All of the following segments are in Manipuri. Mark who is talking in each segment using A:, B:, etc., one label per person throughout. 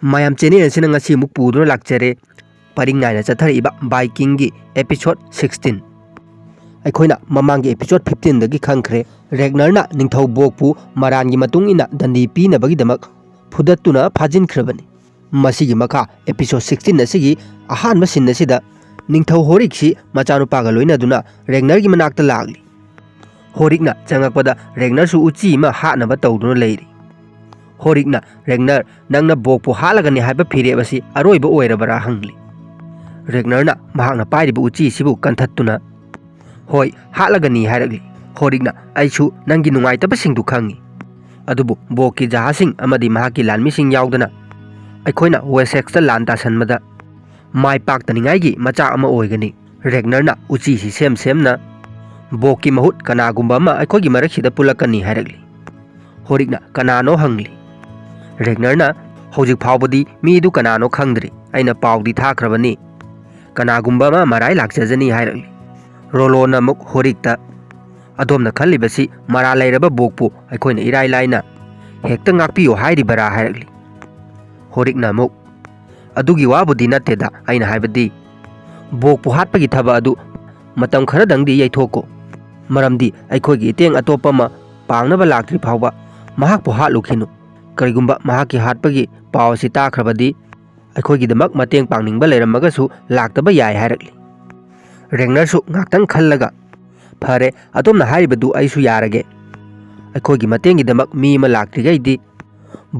A: ꯃꯌꯥꯝ ꯆꯦꯅꯦꯜ ꯑꯁꯤꯅ ꯉꯁꯤ ꯑꯃꯨꯛ ꯄꯨꯗꯨꯅ ꯂꯥꯛꯆꯔꯦ ꯄꯔꯤꯡ ꯅꯥꯏꯅ ꯆꯠꯊꯔꯛꯏꯕ ꯕꯥꯏꯀꯤꯡꯒꯤ एपिसोड 16 ꯑꯩꯈꯣꯏꯅ ꯃꯃꯥꯡꯒꯤ एपिसोड 15 ꯗꯒꯤ ꯈꯪꯈ꯭रे ꯔꯦꯒꯅꯔꯅ ꯅꯤꯡꯊꯧꯕꯣꯛꯄꯨ ꯃꯔꯥꯟꯒꯤ ꯃꯇꯨꯡ ꯏꯟꯅ ꯗꯟꯗꯤ ꯄꯤꯅꯕꯒꯤꯗꯃꯛ ꯐꯨꯗꯠꯇꯨꯅ ꯐꯥꯖꯤꯟꯈ꯭ꯔꯕꯅꯤ ꯃꯁꯤꯒꯤ ꯃꯈꯥ एपिसोड 16 ꯑꯁꯤꯒꯤ ꯑꯍꯥꯟꯕ ꯁꯤꯟ ꯑꯁꯤꯗ ꯅꯤꯡꯊꯧ ꯍꯣꯔꯤꯛꯁꯤ ꯃꯆꯥꯅꯨꯄꯥꯒ ꯂꯣꯏꯅꯗꯨꯅ ꯔꯦꯒꯅꯔꯒꯤ ꯃꯅꯥꯛꯇ ꯂꯥꯛꯂꯤ ꯍꯣꯔꯤꯛꯅ ꯆꯪꯉꯛꯄꯗ ꯔꯦꯒꯅꯔꯁꯨ ꯎꯆꯤ ꯑꯃ ꯍꯥꯠꯅꯕ ꯇꯧꯗꯨꯅ ꯂꯩꯔꯤ होरिकना रेगनर नंगना बोकपु हालगनी हाइबा फिरेब असि अरोइबा ओइरबरा हंगली रेगनरना महाकना पाइरिबा उची सिबु कंथत्तुना होय हालगनी हाइरगली होरिकना आइसु नंगी नुंगाइतबा सिंगदु खंगी अदुबु बोककी जहासिंग अमदि महाककी लानमिसिंग याउदना अखोइना वेसेक्सता लान तासनमदा माइ पाक्तनिंगाइगी मचा अमा ओइगनी रेगनरना उची सि सेम सेमना बोककी महुत कनागुंबा अमा अखोइगी मरखसिदा पुलकनी हाइरगली होरिकना कनानो हंगली रेगनरना हौजिक फाउबदी मीदु कनानो खंगद्री अइना पाउदी थाख्रबनी कनागुंबा मा मराइ लाक्चजनी हाइरगली रोलोना मुक होरिकता अदोमना खल्लिबसी मरा लैरबा बोकपु अखोइना इराइ लाइना हेक्ता ngaक्पियो हाइरिबरा हाइरगली होरिकना मुक अदुगी वाबुदी नतेदा अइना हाइबदी बोकपु हाटपगी थबा अदु मतम खरदंगदी यैथोको मरमदी अखोइगी इतेंग अतोपमा पांगनबा लाक्ट्रि फाउबा महाकपु हाटलुखिनु करिगुंबा महाकी हाटपगी पाव असि ताख्रबदी अखोइगिदमक मतेंग पांगनिंगबा लेरमगसु लाक्तबा याय हाइरगली रेगनरसु ngaktang खल्लगा फरे अतोमना हाइरिबदु अइसु यारगे अखोइगी मतेंगिदमक मी अमा लाक्ट्रिगैदि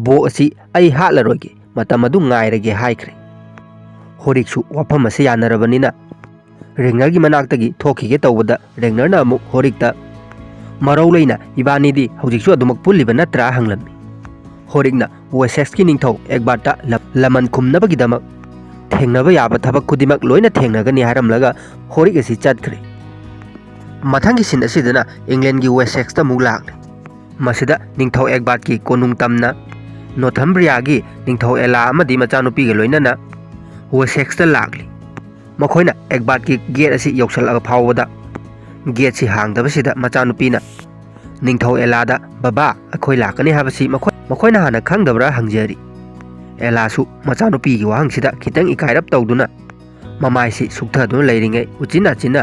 A: बो असि अइ हाटलरोइगे मतम अदु ngaइरगे हाइख्रे होरिकसु वाफम असे यानरबनिना रेगनरगी मनाक्तगी थोखिगे तौबदा रेगनरना अमुक होरिकता मरौ लैना इबानीदी हौजिकसु अदुमक पुल्लिबा नत्रा हंगलम्मी होरिकना वेसेक्सकी निंथौ एकबारता लमन खुमनबगिदमक थेंगनबा याबा थबक खुदिमक लोइना थेंगनगनी हारमलगा होरिक असि चटख्रे मथंगी सिन असिदना इंग्लैंडगी वेसेक्सता मुक लाक्ले मसिदा निंथौ एकबारकी कोनुंग तमना नोर्थम्ब्रियागी निंथौ एला अमदी मचानुपीगा लोइनाना वेसेक्सता लाक्ली मखोइना एकबारकी गेट असि यौसलगा फावबदा गेट से हांगदबसिदा मचानुपीना निंथौ एलादा बाबा अखोइ लाकनी हाबसि मखोइना हाना खंगदबरा हंगजरी एलासु मचानुपीगी वाहंगसिदा खितंग इकाइरप तौदुना ममाइसि सुक्थदुना लैरिङै उचिना चिना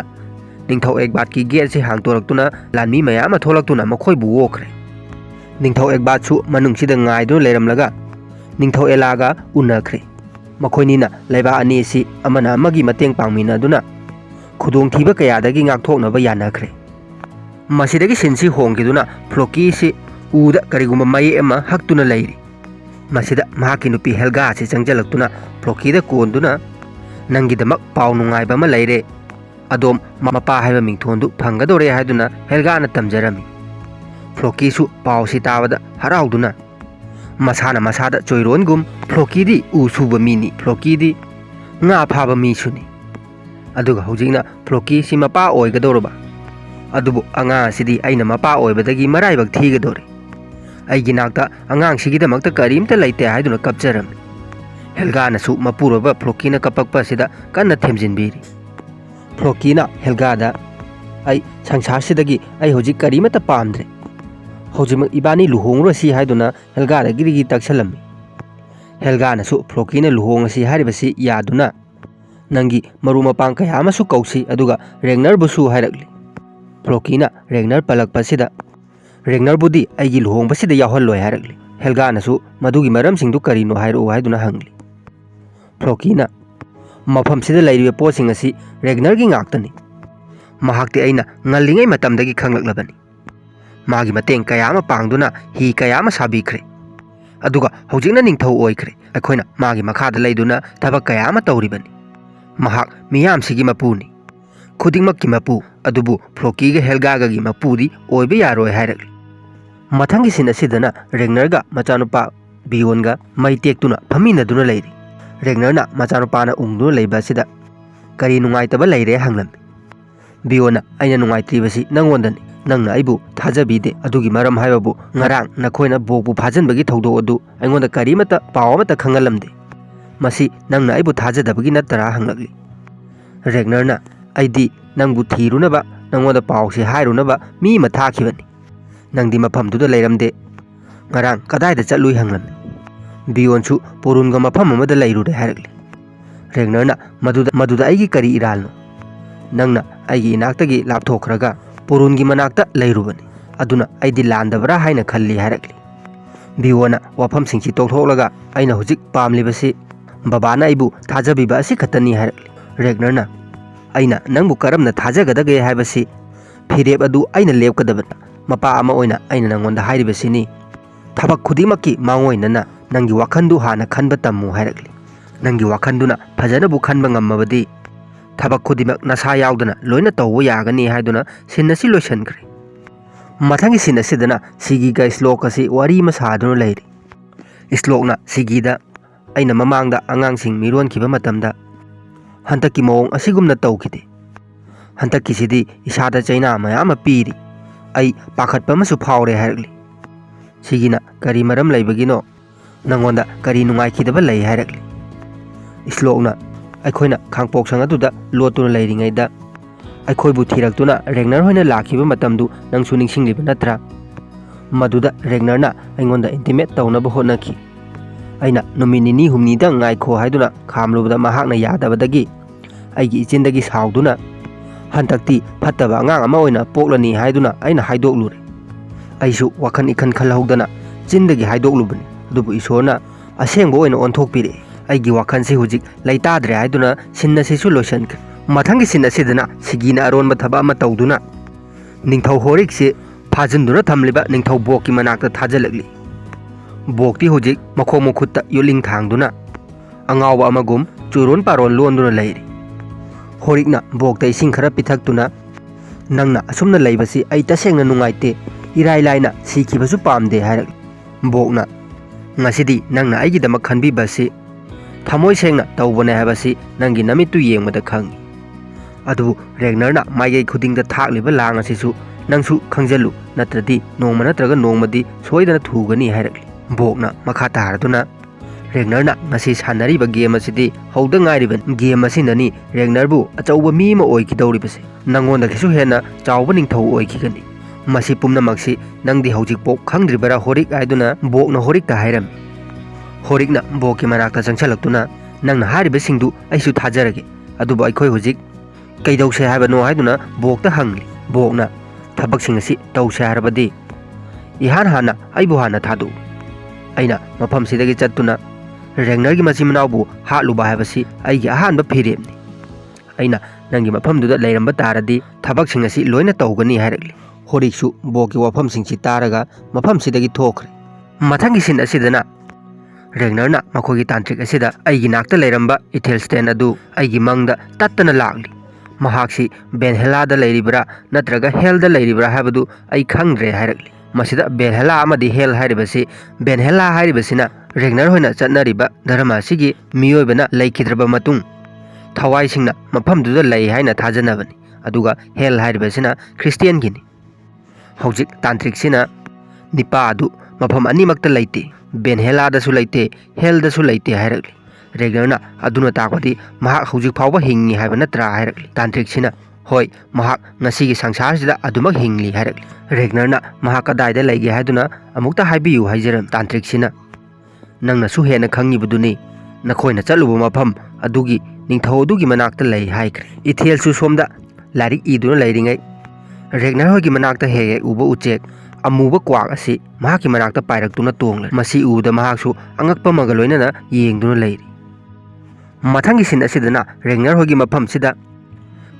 A: निंथौ एकबातकी गेट से हांगतोरक्तुना लानमी मयाम थोलक्तुना मखोइबु वोख्रे निंथौ एकबातसु मनुंगसिदा ngaइदुना लैरमलगा निंथौ एलागा उनख्रे मखोइनिना लैबा अनिसि अमना अमगी मतेंग पांगमिनादुना खुदोंथीबा कयादगी ngaktoknaba यानख्रे मसिदगी सिनसि होंगिदुना फ्लोकीसि उदा करिगुंबा मये अमा हक्तुना लैरि मसिदा महाकी नुपी हेल्गा से चंगजलक्तुना फ्लोकीदा कोंदुना नंगिदमक पाउ नुंगाइबा अमा लैरे अदोम मपा हाइबा मिंथोंदु फंगदोरे हाइदुना हेल्गाना तमजरमी फ्लोकीसु पाउसि ताबदा हराउदुना मसाना मसादा चोइरोनगुम फ्लोकीदी उसुबा मीनी फ्लोकीदी nga फाबा मीसुनी अदुगा हौजिकना फ्लोकी सि मपा ओइगदोरबा अदुबु अंगा सिदी अइना मपा ओइबदगी मराइबक थीगदोरे अइगी नाक्ता अंगांग सिगिदमक्ता करीमता लैते हाइदुना कपजरमी हेल्गानासु मपुरबा फ्लोकीना कपकपा सिदा कन्ना थेमजिनबिरी फ्लोकीना हेल्गादा अइ संसारसिदगी अइ हौजिक करीमता पामद्रे हौजिमक इबानी लुहोंगरोसि हाइदुना हेल्गादगिरिगी तक्सलम्मी हेल्गानासु फ्लोकीना लुहोंगसि हारिबसि यादुना नंगी मरु मपांग कया अमसु कौसी अदुगा रेगनर बुसु हाइरगली फ्लोकीना रेगनर पलकपसिदा रेगनर बुदी अइगी लुहोंगबसिदा यावहल्लोय हाइरगली हेल्गानासु मदुगी मरमसिंगदु करिनो हाइरो हाइदुना हंगली फ्लोकीना मफमसिदा लैरिबे पोसिंग असि रेगनरगी ngaktani महाक्ति अइना ngaliङै मतमदगी खंगलक्लबनी मागी मतेंग कया अमा पांगदुना ही कया अमा साबिख्रे अदुगा हौजिकना निंथौ ओइख्रे अखोइना मागी मखादा लैदुना थबक कया अमा तौरिबनी महाक मियामसिगी मपुनी खुदिंगमक्की मपु अदुबु फ्लोकीगा हेल्गागागी मपुदी ओइबे यारोय हाइरगली मथंगी सिन असिदना रेगनरगा मचानुपा बियोनगा मैतेक्तुना फमिनदुना लैरि रेगनरना मचानुपाना उंगदुना लैबासिदा करी नुंगाइतबा लैरे हंगलम्मी बियोना अइना नुंगाइत्रिबसि नंगोंदनी नंगना अइबु थाजबीदे अदुगी मरम हाइबबु ngarang नखोइना बोकबु फाजनबगी थौदो अदु अइंगोंदा करीमता पाव अमता खंगलमदे मसी नंगना अइबु थाजदबगी नतरा हंगलगली रेगनरना अइदी नंगबु थीरुनबा नंगोंदा पावसे हाइरुनबा मी मा थाखिबनी नंगदी मफमदुदा लैरमदे ngarang कदाइदा चलुइ हंगलमनी ꯕꯤꯌꯣꯟꯁꯨ ꯄꯣꯔꯨꯟꯒ ꯃꯐꯝ ꯑꯃꯗ ꯂꯩꯔꯨꯔꯦ ꯍꯥꯏꯔꯛꯂꯤ꯫ ꯔꯦꯒꯅꯔꯅ ꯃꯗꯨꯗ ꯑꯩꯒꯤ ꯀꯔꯤ ꯏꯔꯥꯜꯅꯣ? ꯅꯪꯅ ꯑꯩꯒꯤ ꯏꯅꯥꯛꯇꯒꯤ ꯂꯥꯞꯊꯣꯛꯈ꯭ꯔꯒ ꯄꯣꯔꯨꯟꯒꯤ ꯃꯅꯥꯛꯇ ꯂꯩꯔꯨꯕꯅꯤ, ꯑꯗꯨꯅ ꯑꯩꯗꯤ ꯂꯥꯟꯗꯕ꯭ꯔꯥ ꯍꯥꯏꯅ ꯈꯜꯂꯤ ꯍꯥꯏꯔꯛꯂꯤ꯫ ꯕꯤꯌꯣꯅ ꯋꯥꯐꯝꯁꯤꯡꯁꯤ ꯇꯣꯛꯊꯣꯛꯂꯒ ꯑꯩꯅ ꯍꯧꯖꯤꯛ ꯄꯥꯝꯂꯤꯕꯁꯤ ꯕꯕꯥꯅ ꯑꯩꯕꯨ ꯊꯥꯖꯕꯤꯕ ꯑꯁꯤ ꯈꯛꯇꯅꯤ ꯍꯥꯏꯔꯛꯂꯤ꯫ ꯔꯦꯒꯅꯔꯅ ꯑꯩꯅ ꯅꯪꯕꯨ ꯀꯔꯝꯅ ꯊꯥꯖꯒꯗꯒꯦ ꯍꯥꯏꯕꯁꯤ ꯐꯤꯔꯦꯞ ꯑꯗꯨ ꯑꯩꯅ ꯂꯦꯞꯀꯗꯕꯅꯤ꯫ ꯃꯄꯥ ꯑꯃ ꯑꯣꯏꯅ ꯑꯩꯅ ꯅꯪꯉꯣꯟꯗ ꯍꯥꯏꯔꯤꯕꯁꯤꯅꯤ, ꯊꯕꯛ ꯈꯨꯗꯤꯡꯃꯛꯀꯤ ꯃꯥꯡꯑꯣꯏꯅꯅ ꯅꯪꯒꯤ ꯋꯥꯈꯟꯗꯨ ꯍꯥꯟꯅ ꯈꯟꯕ ꯇꯝꯃꯨ ꯍꯥꯏꯔꯛꯂꯤ꯫ ꯅꯪꯒꯤ ꯋꯥꯈꯟꯗꯨꯅ ꯐꯖꯅꯕꯨ ꯈꯟꯕ ꯉꯝꯃꯕꯗꯤ ꯊꯕꯛ ꯈꯨꯗꯤꯡꯃꯛ ꯅꯁꯥ ꯌꯥꯎꯗꯅ ꯂꯣꯏꯅ ꯇꯧꯕ ꯌꯥꯒꯅꯤ ꯍꯥꯏꯗꯨꯅ ꯁꯤꯟ ꯑꯁꯤ ꯂꯣꯏꯁꯤꯟꯈ꯭ꯔꯦ꯫ ꯃꯊꯪꯒꯤ ꯁꯤꯟ ꯑꯁꯤꯗꯅ ꯁꯤꯒꯤꯒ ꯏꯁꯂꯣꯛ ꯑꯁꯤ ꯋꯥꯔꯤ ꯑꯃ ꯁꯥꯗꯨꯅ ꯂꯩꯔꯤ꯫ ꯏꯁꯂꯣꯛꯅ ꯁꯤꯒꯤꯗ ꯑꯩꯅ ꯃꯃꯥꯡꯗ ꯑꯉꯥꯡꯁꯤꯡ ꯃꯤꯔꯣꯟꯈꯤꯕ ꯃꯇꯝꯗ ꯍꯟꯗꯛꯀꯤ ꯃꯑꯣꯡ ꯑꯁꯤꯒꯨꯝꯅ ꯇꯧꯈꯤꯗꯦ꯫ ꯍꯟꯗꯛꯀꯤꯁꯤꯗꯤ ꯏꯁꯥꯗ ꯆꯩꯅꯥ ꯃꯌꯥꯝ ꯑꯃ ꯄꯤꯔꯤ, ꯑꯩ ꯄꯥꯈꯠꯄ ꯑꯃꯁꯨ ꯐꯥꯎꯔꯦ ꯍꯥꯏꯔꯛꯂꯤ꯫ ꯁꯤꯒꯤꯅ ꯀꯔꯤ ꯃꯔꯝ ꯂꯩꯕꯒꯤꯅꯣ? ꯅꯪꯉꯣꯟꯗ ꯀꯔꯤ ꯅꯨꯡꯉꯥꯏꯈꯤꯗꯕ ꯂꯩ ꯍꯥꯏꯔꯛꯂꯤ꯫ ꯏꯁꯂꯣꯛꯅ ꯑꯩꯈꯣꯏꯅ ꯈꯥꯡꯄꯣꯛꯁꯪ ꯑꯗꯨꯗ ꯂꯣꯠꯇꯨꯅ ꯂꯩꯔꯤꯉꯩꯗ ꯑꯩꯈꯣꯏꯕꯨ ꯊꯤꯔꯛꯇꯨꯅ ꯔꯦꯒꯅꯔ ꯍꯣꯏꯅ ꯂꯥꯛꯈꯤꯕ ꯃꯇꯝꯗꯨ ꯅꯪꯁꯨ ꯅꯤꯡꯁꯤꯡꯂꯤꯕ ꯅꯠꯇ꯭ꯔꯥ? ꯃꯗꯨꯗ ꯔꯦꯒꯅꯔꯅ ꯑꯩꯉꯣꯟꯗ ꯏꯟꯇꯤꯃꯦꯠ ꯇꯧꯅꯕ ꯍꯣꯠꯅꯈꯤ꯫ ꯑꯩꯅ ꯅꯨꯃꯤꯠ ꯅꯤꯅꯤ ꯍꯨꯝꯅꯤꯗꯪ ꯉꯥꯏꯈꯣ ꯍꯥꯏꯗꯨꯅ ꯈꯥꯝꯂꯨꯕꯗ ꯃꯍꯥꯛꯅ ꯌꯥꯗꯕꯗꯒꯤ ꯑꯩꯒꯤ ꯏꯆꯤꯟꯗꯒꯤ ꯁꯥꯎꯗꯨꯅ ꯍꯟꯗꯛꯇꯤ ꯐꯠꯇꯕ ꯑꯉꯥꯡ ꯑꯃ ꯑꯣꯏꯅ ꯄꯣꯛꯂꯅꯤ ꯍꯥꯏꯗꯨꯅ ꯑꯩꯅ ꯍꯥꯏꯗꯣꯛꯂꯨꯔꯦ꯫ ꯑꯩꯁꯨ ꯋꯥꯈꯟ ꯏꯈꯟ ꯈꯜꯍꯧꯗꯅ ꯆꯤꯟꯗꯒꯤ ꯍꯥꯏꯗꯣꯛꯂꯨꯕꯅꯤ, ꯑꯗꯨꯕꯨ ꯏꯁꯣꯔꯅ ꯑꯁꯦꯡꯕ ꯑꯣꯏꯅ ꯑꯣꯟꯊꯣꯛꯄꯤꯔꯛꯏ꯫ ꯑꯩꯒꯤ ꯋꯥꯈꯟꯁꯤ ꯍꯧꯖꯤꯛ ꯂꯩꯇꯥꯗ꯭ꯔꯦ ꯍꯥꯏꯗꯨꯅ ꯁꯤꯟ ꯑꯁꯤꯁꯨ ꯂꯣꯏꯁꯤꯟꯈ꯭ꯔꯦ꯫ ꯃꯊꯪꯒꯤ ꯁꯤꯟ ꯑꯁꯤꯗꯅ ꯁꯤꯒꯤꯅ ꯑꯔꯣꯟꯕ ꯊꯕꯛ ꯑꯃ ꯇꯧꯗꯨꯅ ꯅꯤꯡꯊꯧ ꯍꯣꯔꯤꯛꯁꯤ ꯐꯥꯖꯤꯟꯗꯨꯅ ꯊꯝꯂꯤꯕ ꯅꯤꯡꯊꯧ ꯕꯣꯛꯀꯤ ꯃꯅꯥꯛꯇ ꯊꯥꯖꯤꯜꯂꯛꯂꯤ꯫ ꯕꯣꯛꯇꯤ ꯍꯧꯖꯤꯛ ꯃꯈꯣꯡ ꯃꯈꯨꯠꯇ ꯌꯨꯠꯂꯤꯡ ꯊꯥꯡꯗꯨꯅ ꯑꯉꯥꯎꯕ ꯑꯃꯒꯨꯝ ꯆꯨꯔꯣꯟ ꯄꯥꯔꯣꯟ ꯂꯣꯟꯗꯨꯅ ꯂꯩꯔꯤ꯫ ꯍꯣꯔꯤꯛꯅ ꯕꯣꯛꯇ ꯏꯁꯤꯡ ꯈꯔ ꯄꯤꯊꯛꯇꯨꯅ ꯅꯪꯅ ꯑꯁꯨꯝꯅ ꯂꯩꯕꯁꯤ ꯑꯩ ꯇꯁꯦꯡꯅ ꯅꯨꯡꯉꯥꯏꯇꯦ, ꯏꯔꯥꯏ ꯂꯥꯏꯅ ꯁꯤꯈꯤꯕꯁꯨ ꯄꯥꯝꯗꯦ ꯍꯥꯏꯔꯛꯂꯤ꯫ ꯕꯣꯛꯅ ꯉꯁꯤꯗꯤ ꯅꯪꯅ ꯑꯩꯒꯤꯗꯃꯛ ꯈꯟꯕꯤꯕꯁꯤ ꯊꯃꯣꯏ ꯁꯦꯡꯅ ꯇꯧꯕꯅꯦ ꯍꯥꯏꯕꯁꯤ ꯅꯪꯒꯤ ꯅꯃꯤꯠꯇꯨ ꯌꯦꯡꯕꯗ ꯈꯪꯏ꯫ ꯑꯗꯨꯕꯨ ꯔꯦꯒꯅꯔꯅ ꯃꯥꯏꯀꯩ ꯈꯨꯗꯤꯡꯗ ꯊꯥꯛꯂꯤꯕ ꯂꯥꯡ ꯑꯁꯤꯁꯨ ꯅꯪꯁꯨ ꯈꯪꯖꯜꯂꯨ, ꯅꯠꯇ꯭ꯔꯗꯤ ꯅꯣꯡꯃ ꯅꯠꯇ꯭ꯔꯒ ꯅꯣꯡꯃꯗꯤ ꯁꯣꯏꯗꯅ ꯊꯨꯒꯅꯤ ꯍꯥꯏꯔꯛꯂꯤ꯫ ꯕꯣꯛꯅ ꯃꯈꯥ ꯇꯥꯔꯗꯨꯅ ꯔꯦꯒꯅꯔꯅ ꯉꯁꯤ ꯁꯥꯟꯅꯔꯤꯕ ꯒꯦꯝ ꯑꯁꯤꯗꯤ ꯍꯧꯗ ꯉꯥꯏꯔꯤꯕ ꯒꯦꯝ ꯑꯁꯤꯅꯅꯤ ꯔꯦꯒꯅꯔꯕꯨ ꯑꯆꯧꯕ ꯃꯤ ꯑꯃ ꯑꯣꯏꯈꯤꯗꯧꯔꯤꯕꯁꯦ, ꯅꯪꯉꯣꯟꯗꯒꯤꯁꯨ ꯍꯦꯟꯅ ꯆꯥꯎꯕ ꯅꯤꯡꯊꯧ ꯑꯣꯏꯈꯤꯒꯅꯤ꯫ ꯃꯁꯤ ꯄꯨꯝꯅꯃꯛꯁꯤ ꯅꯪꯗꯤ ꯍꯧꯖꯤꯛꯐꯥꯎ ꯈꯪꯗ꯭ꯔꯤꯕꯔꯥ ꯍꯣꯔꯤꯛ ꯍꯥꯏꯗꯨꯅ ꯕꯣꯛꯅ ꯍꯣꯔꯤꯛꯇ ꯍꯥꯏꯔꯝꯃꯤ꯫ ꯍꯣꯔꯤꯛꯅ ꯕꯣꯛꯀꯤ ꯃꯅꯥꯛꯇ ꯆꯪꯁꯤꯜꯂꯛꯇꯨꯅ ꯅꯪꯅ ꯍꯥꯏꯔꯤꯕꯁꯤꯡꯗꯨ ꯑꯩꯁꯨ ꯊꯥꯖꯔꯒꯦ, ꯑꯗꯨꯕꯨ ꯑꯩꯈꯣꯏ ꯍꯧꯖꯤꯛ ꯀꯩꯗꯧꯁꯦ ꯍꯥꯏꯕꯅꯣ ꯍꯥꯏꯗꯨꯅ ꯕꯣꯛꯇ ꯍꯪꯂꯤ꯫ ꯕꯣꯛꯅ ꯊꯕꯛꯁꯤꯡ ꯑꯁꯤ ꯇꯧꯁꯦ ꯍꯥꯏꯔꯕꯗꯤ ꯏꯍꯥꯟ ꯍꯥꯟꯅ ꯑꯩꯕꯨ ꯍꯥꯟꯅ ꯊꯥꯗꯣꯛꯎ꯫ ꯑꯩꯅ ꯃꯐꯝꯁꯤꯗꯒꯤ ꯆꯠꯇꯨꯅ ꯔꯦꯒꯅꯔꯒꯤ ꯃꯆꯤꯟ ꯃꯅꯥꯎꯕꯨ ꯍꯥꯠꯂꯨꯕ ꯍꯥꯏꯕꯁꯤ ꯑꯩꯒꯤ ꯑꯍꯥꯟꯕ ꯐꯤꯔꯦꯞꯅꯤ꯫ ꯑꯩꯅ ꯅꯪꯒꯤ ꯃꯐꯝꯗꯨꯗ ꯂꯩꯔꯝꯕ ꯇꯥꯔꯗꯤ ꯊꯕꯛꯁꯤꯡ ꯑꯁꯤ ꯂꯣꯏꯅ ꯇꯧꯒꯅꯤ ꯍꯥꯏꯔꯛꯂꯤ꯫ ꯍꯣꯔꯤꯛꯁꯨ ꯕꯣꯛꯀꯤ ꯋꯥꯐꯝꯁꯤꯡꯁꯤ ꯇꯥꯔꯒ ꯃꯐꯝꯁꯤꯗꯒꯤ ꯊꯣꯛꯈ꯭ꯔꯦ꯫ ꯃꯊꯪꯒꯤ ꯁꯤꯟ ꯑꯁꯤꯗꯅ ꯔꯦꯒꯅꯔꯅ ꯃꯈꯣꯏꯒꯤ ꯇꯥꯟꯇ꯭ꯔꯤꯛ ꯑꯁꯤꯗ ꯑꯩꯒꯤ ꯅꯥꯛꯇ ꯂꯩꯔꯝꯕ ꯏꯊꯦꯜꯁꯇꯦꯟ ꯑꯗꯨ ꯑꯩꯒꯤ ꯃꯪꯗ ꯇꯠꯇꯅ ꯂꯥꯛꯂꯤ꯫ ꯃꯍꯥꯛꯁꯤ ꯚꯦꯜꯍꯦꯂꯥꯗ ꯂꯩꯔꯤꯕ꯭ꯔꯥ ꯅꯠꯇ꯭ꯔꯒ ꯍꯦꯜꯗ ꯂꯩꯔꯤꯕ꯭ꯔꯥ ꯍꯥꯏꯕꯗු ꯑꯩ ꯈꯪꯗ꯭ꯔꯦ ꯍꯥꯏꯔꯛꯂꯤ꯫ ꯃꯁꯤꯗ ꯚꯦꯜꯍꯦꯂꯥ ꯑꯃꯗꯤ ꯍꯦꯜ ꯍꯥꯏꯔꯤꯕꯁꯤ, ꯚꯦꯜꯍꯦꯂꯥ ꯍꯥꯏꯔꯤꯕꯁꯤꯅ ꯔꯦꯒꯅꯔ ꯍꯣꯏꯅ ꯆꯠꯅꯔꯤꯕ ꯙꯔꯃ ꯑꯁꯤꯒꯤ ꯃꯤꯑꯣꯏꯕꯅ ꯂꯩꯈꯤꯗ꯭ꯔꯕ ꯃꯇꯨꯡ ꯊꯋꯥꯏꯁꯤꯡꯅ ꯃꯐꯝꯗꯨꯗ ꯂꯩ ꯍꯥꯏꯅ ꯊꯥꯖꯅꯕꯅꯤ, ꯑꯗꯨꯒ ꯍꯦꯜ ꯍꯥꯏꯔꯤꯕꯁꯤꯅ ꯈ꯭ꯔꯤꯁꯇꯤꯌꯟꯒꯤꯅꯤ꯫ ꯍꯧꯖꯤꯛ ꯇꯥꯟꯇ꯭ꯔꯤꯛꯁꯤꯅ ꯅꯤꯄꯥ ꯑꯗꯨ ꯃꯐꯝ ꯑꯅꯤꯃꯛꯇ ꯂꯩꯇꯦ, ꯚꯦꯜꯍꯦꯂꯥꯗꯁꯨ ꯂꯩꯇꯦ, ꯍꯦꯜꯗꯁꯨ ꯂꯩꯇꯦ ꯍꯥꯏꯔꯛꯂꯤ꯫ ꯔꯦꯒꯅꯔꯅ ꯑꯗꯨꯅ ताकꯄꯗꯤ ꯃꯍꯥꯛ ꯍꯧꯖꯤꯛ ꯐꯥꯎꯕ ꯍꯤꯡꯉꯤ ꯍꯥꯏꯕ ꯅꯠꯇ꯭ꯔꯥ ꯍꯥꯏꯔꯛꯂꯤ꯫ ꯇꯥꯟꯇ꯭ꯔꯤꯛꯁꯤꯅ ꯍꯣꯏ, ꯃꯍꯥꯛ ꯉꯁꯤꯒꯤ ꯁꯪꯁꯥꯔꯁꯤꯗ ꯑꯗꯨꯃꯛ ꯍꯤꯡꯂꯤ ꯍꯥꯏꯔꯛꯂꯤ꯫ ꯔꯦꯒꯅꯔꯅ ꯃꯍꯥꯛ ꯀꯗꯥꯏꯗ ꯂꯩꯒꯦ ꯍꯥꯏꯗꯨꯅ ꯑꯃꯨꯛꯇ ꯍꯥꯏꯕꯤꯌꯨ ꯍꯥꯏꯖꯔꯝꯃꯤ꯫ ꯇꯥꯟꯇ꯭ꯔꯤꯛꯁꯤꯅ ꯅꯪꯅꯁꯨ ꯍꯦꯟꯅ ꯈꯪꯉꯤꯕꯗꯨꯅꯤ, ꯅꯈꯣꯏꯅ ꯆꯠꯂꯨꯕ ꯃꯐꯝ ꯑꯗꯨꯒꯤ ꯅꯤꯡꯊꯧ ꯑꯗꯨꯒꯤ ꯃꯅꯥꯛꯇ ꯂꯩ ꯍꯥꯏꯈ꯭ꯔꯦ꯫ ꯏꯊꯦꯜꯁꯨ ꯁꯣꯝꯗ ꯂꯥꯏꯔꯤꯛ ꯏꯗꯨꯅ ꯂꯩꯔꯤꯉꯩ ꯔꯦꯒꯅꯔ ꯍꯣꯏꯒꯤ ꯃꯅꯥꯛꯇ ꯍꯦꯛ ꯍꯦꯛ ꯎꯕ ꯎꯆꯦꯛ ꯑꯃꯨꯕ ꯀ꯭ꯋꯥꯛ ꯑꯁꯤ ꯃꯍꯥꯛꯀꯤ ꯃꯅꯥꯛꯇ ꯄꯥꯏꯔꯛꯇꯨꯅ ꯇꯣꯡꯂꯦ꯫ ꯃꯁꯤ ꯎꯕꯗ ꯃꯍꯥꯛꯁꯨ ꯑꯉꯛꯄ ꯑꯃꯒ ꯂꯣꯏꯅꯅ ꯌꯦꯡꯗꯨꯅ ꯂꯩꯔꯤ꯫ ꯃꯊꯪꯒꯤ ꯁꯤꯟ ꯑꯁꯤꯗꯅ ꯔꯦꯒꯅꯔ ꯍꯣꯏꯒꯤ ꯃꯐꯝꯁꯤꯗ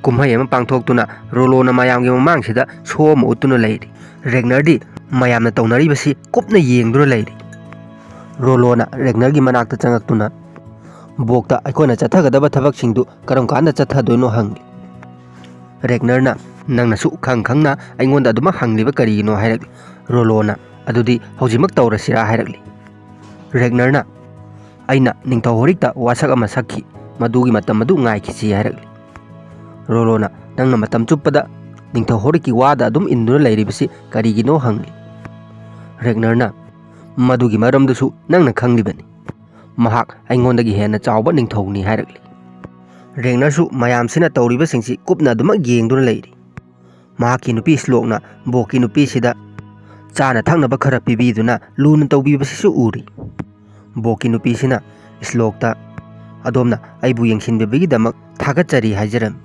A: ꯀꯨꯝꯍꯩ ꯑꯃ ꯄꯥꯡꯊꯣꯛꯇꯨꯅ ꯔꯣꯂꯣꯅ ꯃꯌꯥꯝꯒꯤ ꯃꯃꯥꯡꯁꯤꯗ ꯁꯣ ꯑꯃ ꯎꯠꯇꯨꯅ ꯂꯩꯔꯤ꯫ ꯔꯦꯒꯅꯔꯗꯤ ꯃꯌꯥꯝꯅ ꯇꯧꯅꯔꯤꯕꯁꯤ ꯀꯨꯞꯅ ꯌꯦꯡꯗꯨꯅ ꯂꯩꯔꯤ꯫ ꯔꯣꯂꯣꯅ ꯔꯦꯒꯅꯔꯒꯤ ꯃꯅꯥꯛꯇ ꯆꯪꯉꯛꯇꯨꯅ ꯕꯣꯛꯇ ꯑꯩꯈꯣꯏꯅ ꯆꯠꯊꯒꯗꯕ ꯊꯕꯛꯁꯤꯡꯗꯨ ꯀꯔꯝ ꯀꯥꯟꯗ ꯆꯠꯊꯗꯣꯏꯅꯣ ꯍꯪꯂꯤ꯫ ꯔꯦꯒꯅꯔꯅ ꯅꯪꯅꯁꯨ ꯈꯪꯅ ꯑꯩꯉꯣꯟꯗ ꯑꯗꯨꯃꯛ ꯍꯪꯂꯤꯕ ꯀꯔꯤꯒꯤꯅꯣ ꯍꯥꯏꯔꯛꯂꯤ꯫ ꯔꯣꯂꯣꯅ ꯑꯗꯨꯗꯤ ꯍꯧꯖꯤꯛꯃꯛ ꯇꯧꯔꯁꯤꯔꯥ ꯍꯥꯏꯔꯛꯂꯤ꯫ ꯔꯦꯒꯅꯔꯅ ꯑꯩꯅ ꯅꯤꯡꯊꯧ ꯍꯣꯔꯤꯛꯇ ꯋꯥꯁꯛ ꯑꯃ ꯁꯛꯈꯤ, ꯃꯗꯨꯒꯤ ꯃꯇꯝ ꯑꯗꯨ ꯉꯥꯏꯈꯤꯁꯤ ꯍꯥꯏꯔꯛꯂꯤ꯫ ꯔꯣꯂꯣꯅ ꯅꯪꯅ ꯃꯇꯝ ꯆꯨꯞꯄꯗ ꯅꯤꯡꯊꯧ ꯍꯣꯔꯤꯛꯀꯤ ꯋꯥꯗ ꯑꯗꯨꯝ ꯏꯟꯗꯨꯅ ꯂꯩꯔꯤꯕꯁꯤ ꯀꯔꯤꯒꯤꯅꯣ ꯍꯪꯂꯤ꯫ ꯔꯦꯒꯅꯔꯅ ꯃꯗꯨꯒꯤ ꯃꯔꯝꯗꯨꯁꯨ ꯅꯪꯅ ꯈꯪꯂꯤꯕꯅꯤ, ꯃꯍꯥꯛ ꯑꯩꯉꯣꯟꯗꯒꯤ ꯍꯦꯟꯅ ꯆꯥꯎꯕ ꯅꯤꯡꯊꯧꯅꯤ ꯍꯥꯏꯔꯛꯂꯤ꯫ ꯔꯦꯒꯅꯔꯁꯨ ꯃꯌꯥꯝꯁꯤꯅ ꯇꯧꯔꯤꯕꯁꯤꯡꯁꯤ ꯀꯨꯞꯅ ꯑꯗꯨꯃꯛ ꯌꯦꯡꯗꯨꯅ ꯂꯩꯔꯤ꯫ ꯃꯍꯥꯛꯀꯤ ꯅꯨꯄꯤ ꯏꯁꯂꯣꯛꯅ ꯕꯣꯛꯀꯤ ꯅꯨꯄꯤꯁꯤꯗ ꯆꯥꯅ ꯊꯛꯅꯕ ꯈꯔ ꯄꯤꯕꯤꯗꯨꯅ ꯂꯨꯅ ꯇꯧꯕꯤꯕꯁꯤꯁꯨ ꯎꯔꯤ꯫ ꯕꯣꯛꯀꯤ ꯅꯨꯄꯤꯁꯤꯅ ꯏꯁꯂꯣꯛꯇ ꯑꯗꯣꯝꯅ ꯑꯩꯕꯨ ꯌꯦꯡꯁꯤꯟꯕꯤꯕꯒꯤꯗꯃꯛ ꯊꯥꯒꯠꯆꯔꯤ ꯍꯥꯏꯖꯔꯝꯃꯤ꯫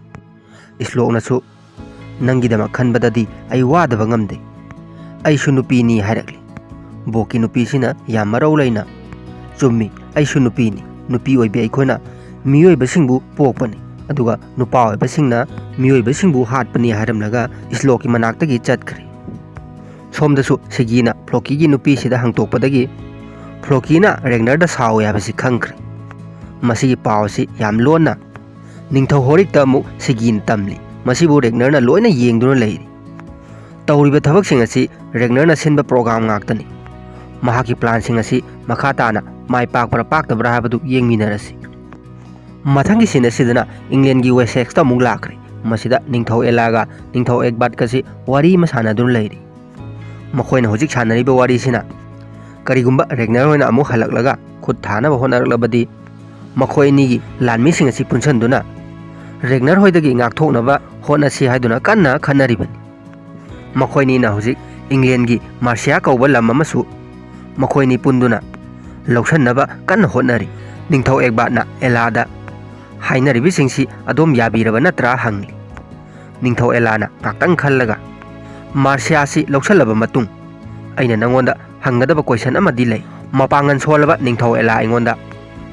A: ꯏꯁꯂꯣꯛꯅꯁꯨ ꯅꯪꯒꯤꯗꯃꯛ ꯈꯟꯕꯗꯗꯤ ꯑꯩ ꯋꯥꯗꯕ ꯉꯝꯗꯦ, ꯑꯩꯁꯨ ꯅꯨꯄꯤꯅꯤ ꯍꯥꯏꯔꯛꯂꯤ꯫ ꯕꯣꯛꯀꯤ ꯅꯨꯄꯤꯁꯤꯅ ꯌꯥꯝ ꯃꯔꯧ ꯂꯩꯅ ꯆꯨꯝꯃꯤ, ꯑꯩꯁꯨ ꯅꯨꯄꯤꯅꯤ, ꯅꯨꯄꯤ ꯑꯣꯏꯕꯤ ꯑꯩꯈꯣꯏꯅ ꯃꯤꯑꯣꯏꯕꯁꯤꯡꯕꯨ ꯄꯣꯛꯄꯅꯤ, ꯑꯗꯨꯒ ꯅꯨꯄꯥ ꯑꯣꯏꯕꯁꯤꯡꯅ ꯃꯤꯑꯣꯏꯕꯁꯤꯡꯕꯨ ꯍꯥꯠꯄꯅꯤ ꯍꯥꯏꯔꯝꯂꯒ ꯏꯁꯂꯣꯛꯀꯤ ꯃꯅꯥꯛꯇꯒꯤ ꯆꯠꯈ꯭ꯔꯦ꯫ ꯁꯣꯝꯗꯁꯨ ꯁꯤꯒꯤꯅ ꯐ꯭ꯂꯣꯀꯤꯒꯤ ꯅꯨꯄꯤꯁꯤꯗ ꯍꯪꯇꯣꯛꯄꯗꯒꯤ ꯐ꯭ꯂꯣꯀꯤꯅ ꯔꯦꯒꯅꯔꯗ ꯁꯥꯎꯏ ꯍꯥꯏꯕꯁꯤ ꯈꯪꯈ꯭ꯔꯦ꯫ ꯃꯁꯤꯒꯤ ꯄꯥꯎ ꯑꯁꯤ ꯌꯥꯝ ꯂꯣꯟꯅ ꯅꯤꯡꯊꯧ ꯍꯣꯔꯤꯛꯇ ꯑꯃꯨꯛ ꯁꯤꯒꯤꯅ ꯇꯝꯂꯤ꯫ ꯃꯁꯤꯕꯨ ꯔꯦꯒꯅꯔꯅ ꯂꯣꯏꯅ ꯌꯦꯡꯗꯨꯅ ꯂꯩꯔꯤ꯫ ꯇꯧꯔꯤꯕ ꯊꯕꯛꯁꯤꯡ ꯑꯁꯤ ꯔꯦꯒꯅꯔꯅ ꯁꯤꯟꯕ ꯄ꯭ꯔꯣꯒ꯭ꯔꯥꯝ ꯉꯥꯛꯇꯅꯤ꯫ ꯃꯍꯥꯛꯀꯤ ꯄ꯭ꯂꯥꯟꯁꯤꯡ ꯑꯁꯤ ꯃꯈꯥ ꯇꯥꯅ ꯃꯥꯏ ꯄꯥꯛꯄ꯭ꯔꯥ ꯄꯥꯛꯇꯕ꯭ꯔꯥ ꯍꯥꯏꯕꯗꯨ ꯌꯦꯡꯃꯤꯟꯅꯔꯁꯤ꯫ ꯃꯊꯪꯒꯤ ꯁꯤꯟ ꯑꯁꯤꯗꯅ ꯏꯪꯂꯦꯟꯒꯤ ꯋꯦꯁꯦꯛꯁꯇ ꯑꯃꯨꯛ ꯂꯥꯛꯈ꯭ꯔꯦ꯫ ꯃꯁꯤꯗ ꯅꯤꯡꯊꯧ ꯑꯦꯂꯥꯒ ꯅꯤꯡꯊꯧ ꯑꯦꯒꯕꯥꯠꯀꯁꯤ ꯋꯥꯔꯤ ꯑꯃ ꯁꯥꯟꯅꯗꯨꯅ ꯂꯩꯔꯤ꯫ ꯃꯈꯣꯏꯅ ꯍꯧꯖꯤꯛ ꯁꯥꯟꯅꯔꯤꯕ ꯋꯥꯔꯤꯁꯤꯅ ꯀꯔꯤꯒꯨꯝꯕ ꯔꯦꯒꯅꯔ ꯍꯣꯏꯅ ꯑꯃꯨꯛ ꯍꯜꯂꯛꯂꯒ ꯈꯨꯠ ꯊꯥꯅꯕ ꯍꯣꯠꯅꯔꯛꯂꯕꯗꯤ ꯃꯈꯣꯏ ꯑꯅꯤꯒꯤ ꯂꯥꯟꯃꯤꯁꯤꯡ ꯑꯁꯤ ꯄꯨꯟꯁꯤꯟꯗꯨꯅ ꯔꯦꯒꯅꯔ ꯍꯣꯏꯗꯒꯤ ꯉꯥꯛꯊꯣꯛꯅꯕ ꯍꯣꯠꯅꯁꯤ ꯍꯥꯏꯗꯨꯅ ꯀꯟꯅ ꯈꯟꯅꯔꯤꯕꯅꯤ꯫ ꯃꯈꯣꯏꯅꯤꯅ ꯍꯧꯖꯤꯛ ꯏꯪꯂꯦꯟꯒꯤ ꯃꯥꯔꯁꯤꯌꯥ ꯀꯧꯕ ꯂꯝ ꯑꯃꯁꯨ ꯃꯈꯣꯏꯅꯤ ꯄꯨꯟꯗꯨꯅ ꯂꯧꯁꯤꯟꯅꯕ ꯀꯟꯅ ꯍꯣꯠꯅꯔꯤ꯫ ꯅꯤꯡꯊꯧ ꯑꯦꯒꯕꯥꯠꯅ ꯑꯦꯂꯥꯗ ꯍꯥꯏꯅꯔꯤꯕꯁꯤꯡꯁꯤ ꯑꯗꯣꯝ ꯌꯥꯕꯤꯔꯕ ꯅꯠꯇ꯭ꯔꯥ ꯍꯪꯂꯤ꯫ ꯅꯤꯡꯊꯧ ꯑꯦꯂꯥꯅ ꯉꯥꯛꯇꯪ ꯈꯜꯂꯒ ꯃꯥꯔꯁꯤꯌꯥꯁꯤ ꯂꯧꯁꯤꯜꯂꯕ ꯃꯇꯨꯡ ꯑꯩꯅ ꯅꯪꯉꯣꯟꯗ ꯍꯪꯒꯗꯕ ꯀꯣꯏꯁꯟ ꯑꯃꯗꯤ ꯂꯩ꯫ ꯃꯄꯥꯡꯒꯜ ꯁꯣꯜꯂꯕ ꯅꯤꯡꯊꯧ ꯑꯦꯂꯥ ꯑꯩꯉꯣꯟꯗ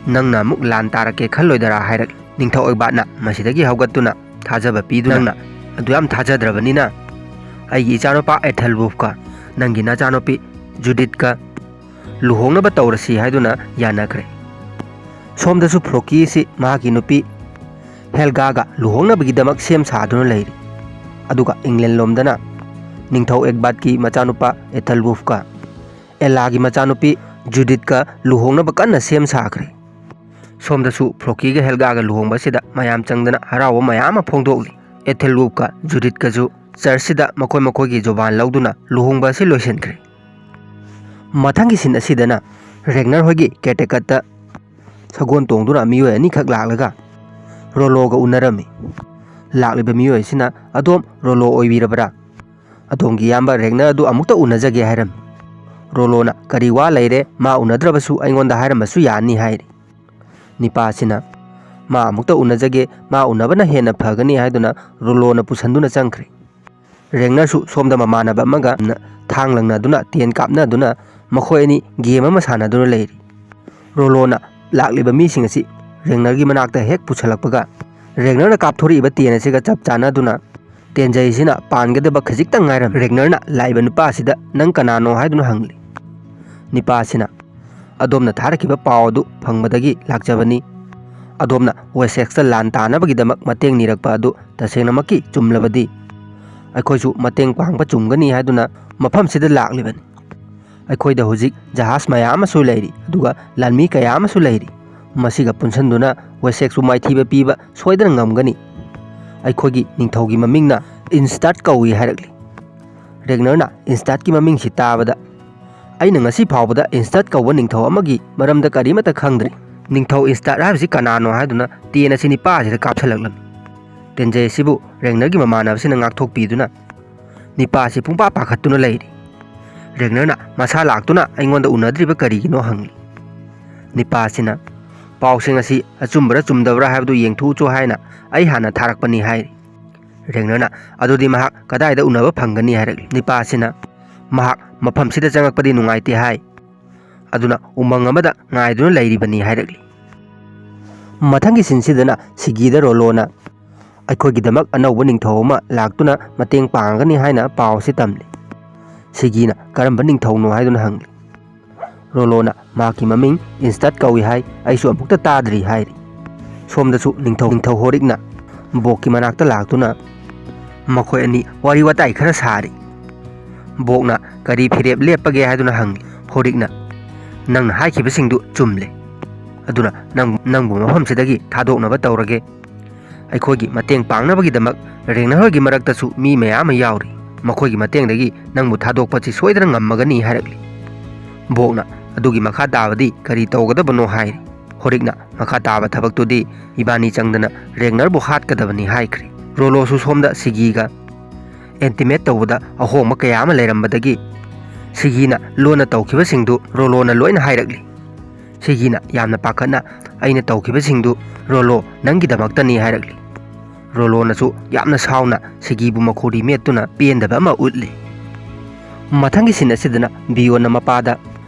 A: ꯅꯪꯅ ꯑꯃꯨꯛ ꯂꯥꯟ ꯇꯥꯔꯛꯀꯦ ꯈꯜꯂꯣꯏꯗꯔꯥ ꯍꯥꯏꯔꯛꯂꯤ꯫ ꯅꯤꯡꯊꯧ ꯑꯦꯒꯕꯥꯠꯅ ꯃꯁꯤꯗꯒꯤ ꯍꯧꯒꯠꯇꯨꯅ ꯊꯥꯖꯕ ꯄꯤꯗꯨꯅ ꯅꯪꯅ ꯑꯗꯨ ꯌꯥꯝ ꯊꯥꯖꯗ꯭ꯔꯕꯅꯤꯅ ꯑꯩꯒꯤ ꯏꯆꯥꯅꯨꯄꯥ ꯑꯦꯊꯦꯜꯋꯨꯜꯐꯀ ꯅꯪꯒꯤ ꯅꯆꯥꯅꯨꯄꯤ ꯖꯨꯗꯤꯠꯀ ꯂꯨꯍꯣꯡꯅꯕ ꯇꯧꯔꯁꯤ ꯍꯥꯏꯗꯨꯅ ꯌꯥꯅꯈ꯭ꯔꯦ꯫ ꯁꯣꯝꯗꯁꯨ ꯐ꯭ꯂꯣꯀꯤ ꯑꯁꯤ ꯃꯍꯥꯛꯀꯤ ꯅꯨꯄꯤ ꯍꯦꯜꯒꯥꯒ ꯂꯨꯍꯣꯡꯅꯕꯒꯤꯗꯃꯛ ꯁꯦꯝ ꯁꯥꯗꯨꯅ ꯂꯩꯔꯤ꯫ ꯑꯗꯨꯒ ꯏꯪꯂꯦꯟ ꯂꯣꯝꯗꯅ ꯅꯤꯡꯊꯧ ꯑꯦꯒꯕꯥꯠꯀꯤ ꯃꯆꯥꯅꯨꯄꯥ ꯑꯦꯊꯦꯜꯋꯨꯜꯐꯀ ꯑꯦꯂꯥꯒꯤ ꯃꯆꯥꯅꯨꯄꯤ ꯖꯨꯗꯤꯠꯀ ꯂꯨꯍꯣꯡꯅꯕ ꯀꯟꯅ ꯁꯦꯝ ꯁꯥꯈ꯭ꯔꯦ꯫ ꯁꯣꯝꯗꯁꯨ ꯐ꯭ꯂꯣꯀꯤꯒ ꯍꯦꯜꯒꯥꯒ ꯂꯨꯍꯣꯡꯕ ꯑꯁꯤꯗ ꯃꯌꯥꯝ ꯆꯪꯗꯅ ꯍꯔꯥꯎꯕ ꯃꯌꯥꯝ ꯑꯃ ꯐꯣꯡꯗꯣꯛꯂꯤ꯫ ꯑꯦꯊꯦꯜꯋꯨꯜꯐꯀ ꯖꯨꯗꯤꯠꯀꯁꯨ ꯆꯔꯆꯁꯤꯗ ꯃꯈꯣꯏ ꯃꯈꯣꯏꯒꯤ ꯖꯣꯕꯥꯟ ꯂꯧꯗꯨꯅ ꯂꯨꯍꯣꯡꯕ ꯑꯁꯤ ꯂꯣꯏꯁꯤꯟꯈ꯭ꯔꯦ꯫ ꯃꯊꯪꯒꯤ ꯁꯤꯟ ꯑꯁꯤꯗꯅ ꯔꯦꯒꯅꯔ ꯍꯣꯏꯒꯤ ꯀꯦꯔꯇꯦꯀꯠꯇ ꯁꯒꯣꯜ ꯇꯣꯡꯗꯨꯅ ꯃꯤꯑꯣꯏ ꯑꯅꯤꯈꯛ ꯂꯥꯛꯂꯒ ꯔꯣꯂꯣꯒ ꯎꯅꯔꯝꯃꯤ꯫ ꯂꯥꯛꯂꯤꯕ ꯃꯤꯑꯣꯏ ꯑꯁꯤꯅ ꯑꯗꯣꯝ ꯔꯣꯂꯣ ꯑꯣꯏꯕꯤꯔꯕ꯭ꯔꯥ? ꯑꯗꯣꯝꯒꯤ ꯏꯌꯥꯝꯕ ꯔꯦꯒꯅꯔ ꯑꯗꯨ ꯑꯃꯨꯛꯇ ꯎꯅꯖꯒꯦ ꯍꯥꯏꯔꯝꯃꯤ꯫ ꯔꯣꯂꯣꯅ ꯀꯔꯤ ꯋꯥ ꯂꯩꯔꯦ, ꯃꯥ ꯎꯅꯗ꯭ꯔꯕꯁꯨ ꯑꯩꯉꯣꯟꯗ ꯍꯥꯏꯔꯝꯕꯁꯨ ꯌꯥꯅꯤ ꯍꯥꯏꯔꯤ꯫ ꯅꯤꯄꯥ ꯑꯁꯤꯅ ꯃꯥ ꯑꯃꯨꯛꯇ ꯎꯅꯖꯒꯦ, ꯃꯥ ꯎꯅꯕꯅ ꯍꯦꯟꯅ ꯐꯒꯅꯤ ꯍꯥꯏꯗꯨꯅ ꯔꯣꯂꯣꯅ ꯄꯨꯁꯟꯗꯨꯅ ꯆꯪꯈ꯭ꯔꯦ꯫ ꯔꯦꯒꯅꯔꯁꯨ ꯁꯣꯝꯗ ꯃꯃꯥꯟꯅꯕ ꯑꯃꯒ ꯊꯥꯡ ꯂꯪꯅꯗꯨꯅ ꯇꯦꯟ ꯀꯥꯞꯅꯗꯨꯅ ꯃꯈꯣꯏ ꯑꯅꯤ ꯒꯦꯝ ꯑꯃ ꯁꯥꯟꯅꯗꯨꯅ ꯂꯩꯔꯤ꯫ ꯔꯣꯂꯣꯅ ꯂꯥꯛꯂꯤꯕ ꯃꯤꯁꯤꯡ ꯑꯁꯤ ꯔꯦꯒꯅꯔꯒꯤ ꯃꯅꯥꯛꯇ ꯍꯦꯛ ꯄꯨꯁꯜꯂꯛꯄꯒ ꯔꯦꯒꯅꯔꯅ ꯀꯥꯞꯊꯣꯔꯛꯏꯕ ꯇꯦꯟ ꯑꯁꯤꯒ ꯆꯞ ꯆꯥꯟꯅꯗꯨꯅ ꯇꯦꯟꯖꯩꯁꯤꯅ ꯄꯥꯟꯒꯗꯕ ꯈꯖꯤꯛꯇꯪ ꯉꯥꯏꯔꯝꯃꯤ꯫ ꯔꯦꯒꯅꯔꯅ ꯂꯥꯛꯏꯕ ꯅꯨꯄꯥ ꯑꯁꯤꯗ ꯅꯪ ꯀꯅꯥꯅꯣ ꯍꯥꯏꯗꯨꯅ ꯍꯪꯂꯤ꯫ ꯅꯤꯄꯥ ꯑꯁꯤꯅ ꯑꯗꯣꯝꯅ ꯊꯥꯔꯛꯈꯤꯕ ꯄꯥꯎ ꯑꯗꯨ ꯐꯪꯕꯗꯒꯤ ꯂꯥꯛꯆꯕꯅꯤ꯫ ꯑꯗꯣꯝꯅ ꯋꯦꯁꯦꯛꯁꯇ ꯂꯥꯟ ꯇꯥꯅꯕꯒꯤꯗꯃꯛ ꯃꯇꯦꯡ ꯅꯤꯔꯛꯄ ꯑꯗꯨ ꯇꯁꯦꯡꯅꯃꯛꯀꯤ ꯆꯨꯝꯂꯕꯗꯤ ꯑꯩꯈꯣꯏꯁꯨ ꯃꯇꯦꯡ ꯄꯥꯡꯕ ꯆꯨꯝꯒꯅꯤ ꯍꯥꯏꯗꯨꯅ ꯃꯐꯝꯁꯤꯗ ꯂꯥꯛꯂꯤꯕꯅꯤ꯫ ꯑꯩꯈꯣꯏꯗ ꯍꯧꯖꯤꯛ ꯖꯍꯥꯖ ꯃꯌꯥꯝ ꯑꯃꯁꯨ ꯂꯩꯔꯤ, ꯑꯗꯨꯒ ꯂꯥꯟꯃꯤ ꯀꯌꯥ ꯑꯃꯁꯨ ꯂꯩꯔꯤ꯫ ꯃꯁꯤꯒ ꯄꯨꯟꯁꯤꯟꯗꯨꯅ ꯋꯦꯁꯦꯛꯁꯄꯨ ꯃꯥꯏꯊꯤꯕ ꯄꯤꯕ ꯁꯣꯏꯗꯅ ꯉꯝꯒꯅꯤ꯫ ꯑꯩꯈꯣꯏꯒꯤ ꯅꯤꯡꯊꯧꯒꯤ ꯃꯃꯤꯡꯅ ꯏꯟꯁꯇꯥꯠ ꯀꯧꯏ ꯍꯥꯏꯔꯛꯂꯤ꯫ ꯔꯦꯒꯅꯔꯅ ꯏꯟꯁꯇꯥꯠꯀꯤ ꯃꯃꯤꯡꯁꯤ ꯇꯥꯕꯗ ꯑꯩꯅ ꯉꯁꯤ ꯐꯥꯎꯕꯗ ꯏꯟꯁꯇꯥꯠ ꯀꯧꯕ ꯅꯤꯡꯊꯧ ꯑꯃꯒꯤ ꯃꯔꯝꯗ ꯀꯔꯤꯃꯠꯇ ꯈꯪꯗ꯭ꯔꯤ꯫ ꯅꯤꯡꯊꯧ ꯏꯟꯁꯇꯥꯠ ꯍꯥꯏꯕꯁꯤ ꯀꯅꯥꯅꯣ ꯍꯥꯏꯗꯨꯅ ꯇꯦꯟ ꯑꯁꯤ ꯅꯤꯄꯥ ꯑꯁꯤꯗ ꯀꯥꯞꯁꯤꯜꯂꯛꯂꯝꯃꯤ꯫ ꯇꯦꯟꯖꯩ ꯑꯁꯤꯕꯨ ꯔꯦꯒꯅꯔꯒꯤ ꯃꯃꯥꯟꯅꯕꯁꯤꯅ ꯉꯥꯛꯊꯣꯛꯄꯤꯗꯨꯅ ꯅꯤꯄꯥ ꯑꯁꯤ ꯄꯨꯡꯄꯥ ꯄꯥꯈꯠꯇꯨꯅ ꯂꯩꯔꯤ꯫ ꯔꯦꯒꯅꯔꯅ ꯃꯁꯥ ꯂꯥꯛꯇꯨꯅ ꯑꯩꯉꯣꯟꯗ ꯎꯅꯗ꯭ꯔꯤꯕ ꯀꯔꯤꯒꯤꯅꯣ ꯍꯪꯂꯤ꯫ ꯅꯤꯄꯥ ꯑꯁꯤꯅ ꯄꯥꯎꯁꯤꯡ ꯑꯁꯤ ꯑꯆꯨꯝꯕꯔꯥ ꯆꯨꯝꯗꯕ꯭ꯔꯥ ꯍꯥꯏꯕꯗꯨ ꯌꯦꯡꯊꯣꯛꯎꯆꯣ ꯍꯥꯏꯅ ꯑꯩ ꯍꯥꯟꯅ ꯊꯥꯔꯛꯄꯅꯤ ꯍꯥꯏꯔꯤ꯫ ꯔꯦꯒꯅꯔꯅ ꯑꯗꯨꯗꯤ ꯃꯍꯥꯛ ꯀꯗꯥꯏꯗ ꯎꯅꯕ ꯐꯪꯒꯅꯤ ꯍꯥꯏꯔꯛꯂꯤ꯫ ꯅꯤꯄꯥ ꯑꯁꯤꯅ ꯃꯍꯥꯛ ꯃꯐꯝꯁꯤꯗ ꯆꯪꯉꯛꯄꯗꯤ ꯅꯨꯡꯉꯥꯏꯇꯦ ꯍꯥꯏ, ꯑꯗꯨꯅ ꯎꯃꯪ ꯑꯃꯗ ꯉꯥꯏꯗꯨꯅ ꯂꯩꯔꯤꯕꯅꯤ ꯍꯥꯏꯔꯛꯂꯤ꯫ ꯃꯊꯪꯒꯤ ꯁꯤꯟꯁꯤꯗꯅ ꯁꯤꯒꯤꯗ ꯔꯣꯂꯣꯅ ꯑꯩꯈꯣꯏꯒꯤꯗꯃꯛ ꯑꯅꯧꯕ ꯅꯤꯡꯊꯧ ꯑꯃ ꯂꯥꯛꯇꯨꯅ ꯃꯇꯦꯡ ꯄꯥꯡꯒꯅꯤ ꯍꯥꯏꯅ ꯄꯥꯎ ꯑꯁꯤ ꯇꯝꯂꯤ꯫ ꯁꯤꯒꯤꯅ ꯀꯔꯝꯕ ꯅꯤꯡꯊꯧꯅꯣ ꯍꯥꯏꯗꯨꯅ ꯍꯪꯂꯤ꯫ ꯔꯣꯂꯣꯅ ꯃꯍꯥꯛꯀꯤ ꯃꯃꯤꯡ ꯏꯟꯁꯇꯥꯠ ꯀꯧꯏ ꯍꯥꯏ, ꯑꯩꯁꯨ ꯑꯃꯨꯛꯇ ꯇꯥꯗ꯭ꯔꯤ ꯍꯥꯏꯔꯤ꯫ ꯁꯣꯝꯗꯁꯨ ꯅꯤꯡꯊꯧ ꯍꯣꯔꯤꯛꯅ ꯕꯣꯛꯀꯤ ꯃꯅꯥꯛꯇ ꯂꯥꯛꯇꯨꯅ ꯃꯈꯣꯏ ꯑꯅꯤ ꯋꯥꯔꯤ ꯋꯥꯇꯥꯏ ꯈꯔ ꯁꯥꯔꯤ꯫ ꯕꯣꯛꯅ ꯀꯔꯤ ꯐꯤꯔꯦꯞ ꯂꯦꯞꯄꯒꯦ ꯍꯥꯏꯗꯨꯅ ꯍꯪꯂꯤ꯫ ꯍꯣꯔꯤꯛꯅ ꯅꯪꯅ ꯍꯥꯏꯈꯤꯕꯁꯤꯡꯗꯨ ꯆꯨꯝꯂꯦ, ꯑꯗꯨꯅ ꯅꯪꯕꯨ ꯃꯐꯝꯁꯤꯗꯒꯤ ꯊꯥꯗꯣꯛꯅꯕ ꯇꯧꯔꯒꯦ꯫ ꯑꯩꯈꯣꯏꯒꯤ ꯃꯇꯦꯡ ꯄꯥꯡꯅꯕꯒꯤꯗꯃꯛ ꯔꯦꯒꯅꯔ ꯍꯣꯏꯒꯤ ꯃꯔꯛꯇꯁꯨ ꯃꯤ ꯃꯌꯥꯝ ꯑꯃ ꯌꯥꯎꯔꯤ, ꯃꯈꯣꯏꯒꯤ ꯃꯇꯦꯡꯗꯒꯤ ꯅꯪꯕꯨ ꯊꯥꯗꯣꯛꯄꯁꯤ ꯁꯣꯏꯗꯅ ꯉꯝꯃꯒꯅꯤ ꯍꯥꯏꯔꯛꯂꯤ꯫ ꯕꯣꯛꯅ ꯑꯗꯨꯒꯤ ꯃꯈꯥ ꯇꯥꯕꯗꯤ ꯀꯔꯤ ꯇꯧꯒꯗꯕꯅꯣ ꯍꯥꯏꯔꯤ꯫ ꯍꯣꯔꯤꯛꯅ ꯃꯈꯥ ꯇꯥꯕ ꯊꯕꯛꯇꯨꯗꯤ ꯏꯕꯥꯅꯤ ꯆꯪꯗꯅ ꯔꯦꯒꯅꯔꯕꯨ ꯍꯥꯠꯀꯗꯕꯅꯤ ꯍꯥꯏꯈ꯭ꯔꯦ꯫ ꯔꯣꯂꯣꯁꯨ ꯁꯣꯝꯗ ꯁꯤꯒꯤꯒ ꯑꯦꯟꯇꯤꯃꯦꯠ ꯇꯧꯕꯗ ꯑꯍꯣꯡꯕ ꯀꯌꯥ ꯑꯃ ꯂꯩꯔꯝꯕꯗꯒꯤ ꯁꯤꯒꯤꯅ ꯂꯣꯟꯅ ꯇꯧꯈꯤꯕꯁꯤꯡꯗꯨ ꯔꯣꯂꯣꯅ ꯂꯣꯏꯅ ꯍꯥꯏꯔꯛꯂꯤ꯫ ꯁꯤꯒꯤꯅ ꯌꯥꯝꯅ ꯄꯥꯈꯠꯅ ꯑꯩꯅ ꯇꯧꯈꯤꯕꯁꯤꯡꯗꯨ ꯔꯣꯂꯣ ꯅꯪꯒꯤꯗꯃꯛꯇꯅꯤ ꯍꯥꯏꯔꯛꯂꯤ꯫ ꯔꯣꯂꯣꯅꯁꯨ ꯌꯥꯝꯅ ꯁꯥꯎꯅ ꯁꯤꯒꯤꯕꯨ ꯃꯈꯣꯔꯤ ꯃꯦꯠꯇꯨꯅ ꯄꯦꯟꯗꯕ ꯑꯃ ꯎꯠꯂꯤ꯫ ꯃꯊꯪꯒꯤ ꯁꯤꯟ ꯑꯁꯤꯗꯅ ꯕꯤꯌꯣꯟꯅ ꯃꯄꯥꯗ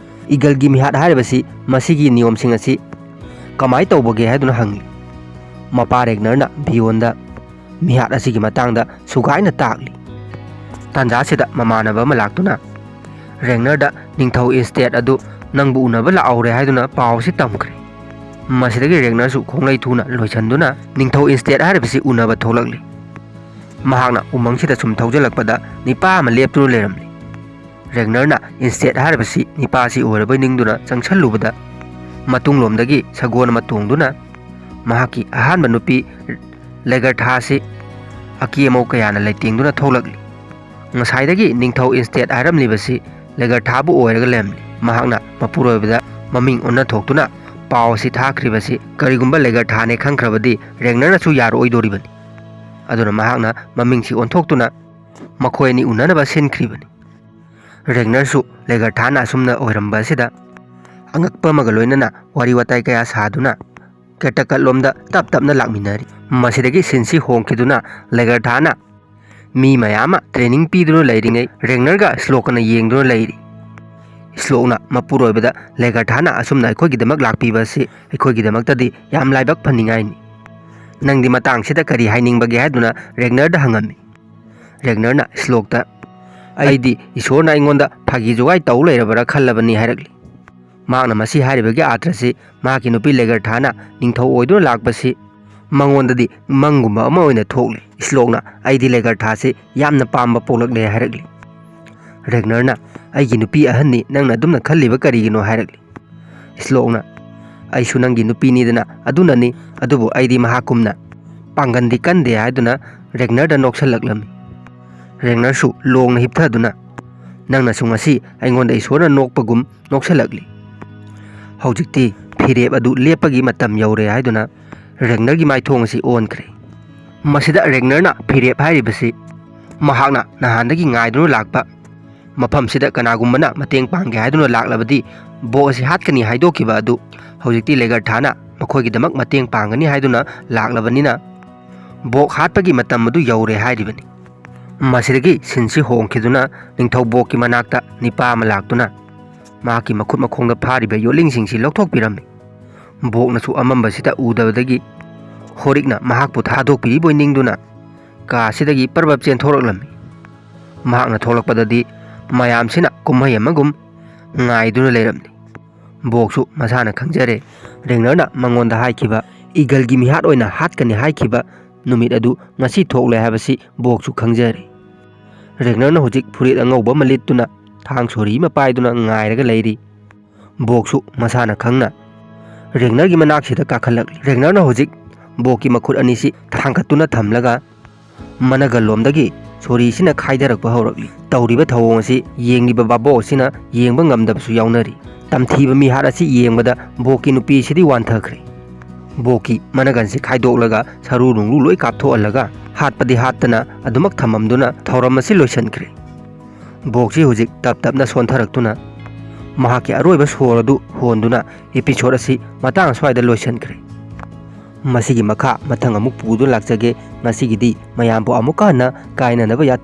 A: ꯏꯒꯜꯒꯤ ꯃꯤꯍꯥꯠ ꯍꯥꯏꯔꯤꯕꯁꯤ ꯃꯁꯤꯒꯤ ꯅꯤꯌꯣꯝꯁꯤꯡ ꯑꯁꯤ ꯀꯃꯥꯏ ꯇꯧꯕꯒꯦ ꯍꯥꯏꯗꯨꯅ ꯍꯪꯂꯤ꯫ ꯃꯄꯥ ꯔꯦꯒꯅꯔꯅ ꯕꯤꯌꯣꯟꯗ ꯃꯤꯍꯥꯠ ꯑꯁꯤꯒꯤ ꯃꯇꯥꯡꯗ ꯁꯨꯒꯥꯏꯅ ꯇꯥꯛꯂꯤ꯫ ꯇꯥꯟꯖꯥꯁꯤꯗ ꯃꯃꯥꯟꯅꯕ ꯑꯃ ꯂꯥꯛꯇꯨꯅ ꯔꯦꯒꯅꯔꯗ ꯅꯤꯡꯊꯧ ꯏꯟꯁꯇꯦꯠ ꯑꯗꯨ ꯅꯪꯕꯨ ꯎꯅꯕ ꯂꯥꯛꯍꯧꯔꯦ ꯍꯥꯏꯗꯨꯅ ꯄꯥꯎ ꯑꯁꯤ ꯇꯝꯈ꯭ꯔꯦ꯫ ꯃꯁꯤꯗꯒꯤ ꯔꯦꯒꯅꯔꯁꯨ ꯈꯣꯡꯂꯩ ꯊꯨꯅ ꯂꯣꯏꯁꯤꯟꯗꯨꯅ ꯅꯤꯡꯊꯧ ꯏꯟꯁꯇꯦꯠ ꯍꯥꯏꯔꯤꯕꯁꯤ ꯎꯅꯕ ꯊꯣꯛꯂꯛꯂꯤ꯫ ꯃꯍꯥꯛꯅ ꯎꯃꯪꯁꯤꯗ ꯁꯨꯝ ꯊꯧꯖꯤꯜꯂꯛꯄꯗ ꯅꯤꯄꯥ ꯑꯃ ꯂꯦꯞꯇꯨꯅ ꯂꯩꯔꯝꯂꯤ꯫ ꯔꯦꯒꯅꯔꯅ ꯏꯟꯁꯇꯦꯠ ꯍꯥꯏꯔꯤꯕꯁꯤ ꯅꯤꯄꯥꯁꯤ ꯑꯣꯏꯔꯕꯣꯏ ꯅꯤꯡꯗꯨꯅ ꯆꯪꯁꯜꯂꯨꯕꯗ ꯃꯇꯨꯡꯂꯣꯝꯗꯒꯤ ꯁꯒꯣꯜ ꯑꯃ ꯇꯣꯡꯗꯨꯅ ꯃꯍꯥꯛꯀꯤ ꯑꯍꯥꯟꯕ ꯅꯨꯄꯤ ꯂꯦꯒꯔꯊꯥꯁꯤ ꯑꯀꯤ-ꯑꯃꯧ ꯀꯌꯥꯅ ꯂꯩꯇꯦꯡꯗꯨꯅ ꯊꯣꯛꯂꯛꯂꯤ꯫ ꯉꯁꯥꯏꯗꯒꯤ ꯅꯤꯡꯊꯧ ꯏꯟꯁꯇꯦꯠ ꯍꯥꯏꯔꯝꯂꯤꯕꯁꯤ ꯂꯦꯒꯔꯊꯥꯕꯨ ꯑꯣꯏꯔꯒ ꯂꯩꯔꯝꯂꯤ꯫ ꯃꯍꯥꯛꯅ ꯃꯄꯨꯔꯣꯏꯕꯗ ꯃꯃꯤꯡ ꯑꯣꯟꯅ ꯊꯣꯛꯇꯨꯅ ꯄꯥꯎ ꯑꯁꯤ ꯊꯥꯈ꯭ꯔꯤꯕꯁꯤ ꯀꯔꯤꯒꯨꯝꯕ ꯂꯦꯒꯔꯊꯥꯅꯦ ꯈꯪꯈ꯭ꯔꯕꯗꯤ ꯔꯦꯒꯅꯔꯅꯁꯨ ꯌꯥꯔꯛꯑꯣꯏꯗꯣꯔꯤꯕꯅꯤ꯫ ꯑꯗꯨꯅ ꯃꯍꯥꯛꯅ ꯃꯃꯤꯡꯁꯤ ꯑꯣꯟꯊꯣꯛꯇꯨꯅ ꯃꯈꯣꯏ ꯑꯅꯤ ꯎꯅꯅꯕ ꯁꯤꯟꯈ꯭ꯔꯤꯕꯅꯤ꯫ ꯔꯦꯒꯅꯔꯁꯨ ꯂꯦꯒꯔꯊꯥꯅ ꯑꯁꯨꯝꯅ ꯑꯣꯏꯔꯝꯕ ꯑꯁꯤꯗ ꯑꯉꯛꯄ ꯑꯃꯒ ꯂꯣꯏꯅꯅ ꯋꯥꯔꯤ ꯋꯥꯇꯥꯏ ꯀꯌꯥ ꯁꯥꯗꯨꯅ ꯀꯦꯇꯀꯠꯂꯣꯝꯗ ꯇꯞ ꯇꯞꯅ ꯂꯥꯛꯃꯤꯟꯅꯔꯤ꯫ ꯃꯁꯤꯗꯒꯤ ꯁꯤꯟꯁꯤ ꯍꯣꯡꯈꯤꯗꯨꯅ ꯂꯦꯒꯔꯊꯥꯅ ꯃꯤ ꯃꯌꯥꯝ ꯑꯃ ꯇ꯭ꯔꯦꯅꯤꯡ ꯄꯤꯗꯨꯅ ꯂꯩꯔꯤꯉꯩ ꯔꯦꯒꯅꯔꯒ ꯁ꯭ꯂꯣꯛꯀꯅ ꯌꯦꯡꯗꯨꯅ ꯂꯩꯔꯤ꯫ ꯁ꯭ꯂꯣꯛꯅ ꯃꯄꯨꯔꯣꯏꯕꯗ ꯂꯦꯒꯔꯊꯥꯅ ꯑꯁꯨꯝꯅ ꯑꯩꯈꯣꯏꯒꯤꯗꯃꯛ ꯂꯥꯛꯄꯤꯕ ꯑꯁꯤ ꯑꯩꯈꯣꯏꯒꯤꯗꯃꯛꯇꯗꯤ ꯌꯥꯝ ꯂꯥꯏꯕꯛ ꯐꯅꯤꯡꯉꯥꯏꯅꯤ꯫ ꯅꯪꯗꯤ ꯃꯇꯥꯡꯁꯤꯗ ꯀꯔꯤ ꯍꯥꯏꯅꯤꯡꯕꯒꯦ ꯍꯥꯏꯗꯨꯅ ꯔꯦꯒꯅꯔꯗ ꯍꯪꯉꯝꯃꯤ꯫ ꯔꯦꯒꯅꯔꯅ ꯁ꯭ꯂꯣꯛꯇ ꯑꯩꯗꯤ ꯏꯁꯣꯔꯅ ꯑꯩꯉꯣꯟꯗ ꯐꯥꯒꯤ ꯖꯣꯒꯥꯏ ꯇꯧ ꯂꯩꯔꯕꯔꯥ ꯈꯜꯂꯕꯅꯤ ꯍꯥꯏꯔꯛꯂꯤ꯫ ꯃꯍꯥꯛꯅ ꯃꯁꯤ ꯍꯥꯏꯔꯤꯕꯒꯤ ꯑꯥꯔꯊ꯭ꯔꯁꯤ ꯃꯍꯥꯛꯀꯤ ꯅꯨꯄꯤ ꯂꯦꯒꯔꯊꯥꯅ ꯅꯤꯡꯊꯧ ꯑꯣꯏꯗꯨꯅ ꯂꯥꯛꯄꯁꯤ ꯃꯉꯣꯟꯗꯗꯤ ꯃꯪꯒꯨꯝꯕ ꯑꯃ ꯑꯣꯏꯅ ꯊꯣꯛꯂꯤ꯫ ꯁ꯭ꯂꯣꯛꯅ ꯑꯩꯗꯤ ꯂꯦꯒꯔꯊꯥꯁꯤ ꯌꯥꯝꯅ ꯄꯥꯝꯕ ꯄꯣꯛꯂꯛꯂꯦ ꯍꯥꯏꯔꯛꯂꯤ꯫ ꯔꯦꯒꯅꯔꯅ ꯑꯩꯒꯤ ꯅꯨꯄꯤ ꯑꯍꯟꯅꯤ ꯅꯪꯅ ꯑꯗꯨꯝꯅ ꯈꯜꯂꯤꯕ ꯀꯔꯤꯒꯤꯅꯣ ꯍꯥꯏꯔꯛꯂꯤ꯫ ꯁ꯭ꯂꯣꯛꯅ ꯑꯩꯁꯨ ꯅꯪꯒꯤ ꯅꯨꯄꯤꯅꯤꯗꯅ ꯑꯗꯨꯅꯅꯤ, ꯑꯗꯨꯕꯨ ꯑꯩꯗꯤ ꯃꯍꯥꯛꯀꯨꯝꯅ ꯄꯥꯡꯒꯟꯗꯤ ꯀꯟꯗꯦ ꯍꯥꯏꯗꯨꯅ ꯔꯦꯒꯅꯔꯗ ꯅꯣꯛꯁꯜꯂꯛꯂꯝꯃꯤ꯫ ꯔꯦꯒꯅꯔꯁꯨ ꯂꯣꯡꯅ ꯍꯤꯞꯊꯗꯨꯅ ꯅꯪꯅꯁꯨ ꯉꯁꯤ ꯑꯩꯉꯣꯟꯗ ꯏꯁꯣꯔꯅ ꯅꯣꯛꯄꯒꯨꯝ ꯅꯣꯛꯁꯜꯂꯛꯂꯤ꯫ ꯍꯧꯖꯤꯛꯇꯤ ꯐꯤꯔꯦꯞ ꯑꯗꯨ ꯂꯦꯞꯄꯒꯤ ꯃꯇꯝ ꯌꯧꯔꯦ ꯍꯥꯏꯗꯨꯅ ꯔꯦꯒꯅꯔꯒꯤ ꯃꯥꯏꯊꯣꯡ ꯑꯁꯤ ꯑꯣꯟꯈ꯭ꯔꯦ꯫ ꯃꯁꯤꯗ ꯔꯦꯒꯅꯔꯅ ꯐꯤꯔꯦꯞ ꯍꯥꯏꯔꯤꯕꯁꯤ ꯃꯍꯥꯛꯅ ꯅꯍꯥꯟꯗꯒꯤ ꯉꯥꯏꯗꯨꯅ ꯂꯥꯛꯄ ꯃꯐꯝꯁꯤꯗ ꯀꯅꯥꯒꯨꯝꯕꯅ ꯃꯇꯦꯡ ꯄꯥꯡꯒꯦ ꯍꯥꯏꯗꯨꯅ ꯂꯥꯛꯂꯕꯗꯤ ꯕꯣꯛ ꯑꯁꯤ ꯍꯥꯠꯀꯅꯤ ꯍꯥꯏꯗꯣꯛꯈꯤꯕ ꯑꯗꯨ ꯍꯧꯖꯤꯛꯇꯤ ꯂꯦꯒꯔꯊꯥꯅ ꯃꯈꯣꯏꯒꯤꯗꯃꯛ ꯃꯇꯦꯡ ꯄꯥꯡꯒꯅꯤ ꯍꯥꯏꯗꯨꯅ ꯂꯥꯛꯂꯕꯅꯤꯅ ꯕꯣꯛ ꯍꯥꯠꯄꯒꯤ ꯃꯇꯝ ꯑꯗꯨ ꯌꯧꯔꯦ ꯍꯥꯏꯔꯤꯕꯅꯤ꯫ ꯃꯁꯤꯗꯒꯤ ꯁꯤꯟꯁꯤ ꯍꯣꯡꯈꯤꯗꯨꯅ ꯅꯤꯡꯊꯧ ꯕꯣꯛꯀꯤ ꯃꯅꯥꯛꯇ ꯅꯤꯄꯥ ꯑꯃ ꯂꯥꯛꯇꯨꯅ ꯃꯍꯥꯛꯀꯤ ꯃꯈꯨꯠ ꯃꯈꯣꯡꯗ ꯐꯥꯔꯤꯕ ꯌꯣꯠꯂꯤꯡꯁꯤꯡꯁꯤ ꯂꯧꯊꯣꯛꯄꯤꯔꯝꯃꯤ꯫ ꯕꯣꯛꯅꯁꯨ ꯑꯃꯝꯕꯁꯤꯗ ꯎꯗꯕꯗꯒꯤ ꯍꯣꯔꯤꯛꯅ ꯃꯍꯥꯛꯄꯨ ꯊꯥꯗꯣꯛꯄꯤꯔꯤꯕꯣꯏ ꯅꯤꯡꯗꯨꯅ ꯀꯥꯁꯤꯗꯒꯤ ꯄꯔꯕꯞ ꯆꯦꯟꯊꯣꯔꯛꯂꯝꯃꯤ꯫ ꯃꯍꯥꯛꯅ ꯊꯣꯛꯂꯛꯄꯗꯗꯤ ꯃꯌꯥꯝꯁꯤꯅ ꯀꯨꯝꯍꯩ ꯑꯃꯒꯨꯝ ꯉꯥꯏꯗꯨꯅ ꯂꯩꯔꯝꯂꯤ꯫ ꯕꯣꯛꯁꯨ ꯃꯁꯥꯅ ꯈꯪꯖꯔꯦ ꯔꯦꯒꯅꯔꯅ ꯃꯉꯣꯟꯗ ꯍꯥꯏꯈꯤꯕ ꯏꯒꯜꯒꯤ ꯃꯤꯍꯥꯠ ꯑꯣꯏꯅ ꯍꯥꯠꯀꯅꯤ ꯍꯥꯏꯈꯤꯕ ꯅꯨꯃꯤꯠ ꯑꯗꯨ ꯉꯁꯤ ꯊꯣꯛꯂꯦ ꯍꯥꯏꯕꯁꯤ ꯕꯣꯛꯁꯨ ꯈꯪꯖꯔꯦ꯫ ꯔꯦꯒꯅꯔꯅ ꯍꯧꯖꯤꯛ ꯐꯨꯔꯤꯠ ꯑꯉꯧꯕ ꯑꯃ ꯂꯤꯠꯇꯨꯅ ꯊꯥꯡ ꯁꯣꯔꯤ ꯑꯃ ꯄꯥꯏꯗꯨꯅ ꯉꯥꯏꯔꯒ ꯂꯩꯔꯤ꯫ ꯕꯣꯛꯁꯨ ꯃꯁꯥꯅ ꯈꯪꯅ ꯔꯦꯒꯅꯔꯒꯤ ꯃꯅꯥꯛꯁꯤꯗ ꯀꯥꯈꯠꯂꯛꯂꯤ꯫ ꯔꯦꯒꯅꯔꯅ ꯍꯧꯖꯤꯛ ꯕꯣꯛꯀꯤ ꯃꯈꯨꯠ ꯑꯅꯤꯁꯤ ꯊꯥꯡꯒꯠꯇꯨꯅ ꯊꯝꯂꯒ ꯃꯅꯒꯜꯂꯣꯝꯗꯒꯤ ꯁꯣꯔꯤꯁꯤꯅ ꯈꯥꯏꯊꯔꯛꯄ ꯍꯧꯔꯛꯂꯤ꯫ ꯇꯧꯔꯤꯕ ꯊꯧꯑꯣꯡ ꯑꯁꯤ ꯌꯦꯡꯂꯤꯕ ꯚꯥꯕꯣꯛ ꯑꯁꯤꯅ ꯌꯦꯡꯕ ꯉꯝꯗꯕꯁꯨ ꯌꯥꯎꯅꯔꯤ꯫ ꯇꯝꯊꯤꯕ ꯃꯤꯍꯥꯠ ꯑꯁꯤ ꯌꯦꯡꯕꯗ ꯕꯣꯛꯀꯤ ꯅꯨꯄꯤꯁꯤꯗꯤ ꯋꯥꯟꯊꯈ꯭ꯔꯦ꯫ ꯕꯣꯛꯀꯤ ꯃꯅꯒꯟꯁꯤ ꯈꯥꯏꯗꯣꯛꯂꯒ ꯁꯔꯨ ꯅꯨꯡꯂꯨ ꯂꯣꯏ ꯀꯥꯞꯊꯣꯛꯍꯜꯂꯒ ꯍꯥꯠꯄꯗꯤ ꯍꯥꯠꯇꯅ ꯑꯗꯨꯃꯛ ꯊꯝꯃꯝꯗꯨꯅ ꯊꯧꯔꯝ ꯑꯁꯤ ꯂꯣꯏꯁꯤꯟꯈ꯭ꯔꯦ꯫ ꯕꯣꯛꯁꯤ ꯍꯧꯖꯤꯛ ꯇꯞ ꯇꯞꯅ ꯁꯣꯟꯊꯔꯛꯇꯨꯅ ꯃꯍꯥꯛꯀꯤ ꯑꯔꯣꯏꯕ ꯁꯣꯔ ꯑꯗꯨ ꯍꯣꯟꯗꯨꯅ ꯑꯦꯄꯤꯁꯣꯗ ꯑꯁꯤ ꯃꯇꯥꯡ ꯑꯁ꯭ꯋꯥꯏꯗ ꯂꯣꯏꯁꯤꯟꯈ꯭ꯔꯦ꯫ ꯃꯁꯤꯒꯤ ꯃꯈꯥ ꯃꯊꯪ ꯑꯃꯨꯛ ꯄꯨꯗꯨꯅ ꯂꯥꯛꯆꯒꯦ꯫ ꯉꯁꯤꯒꯤꯗꯤ ꯃꯌꯥꯝꯕꯨ ꯑꯃꯨꯛꯀ ꯍꯟꯅ ꯀꯥꯏꯅꯅꯕ ꯌꯥꯊꯪ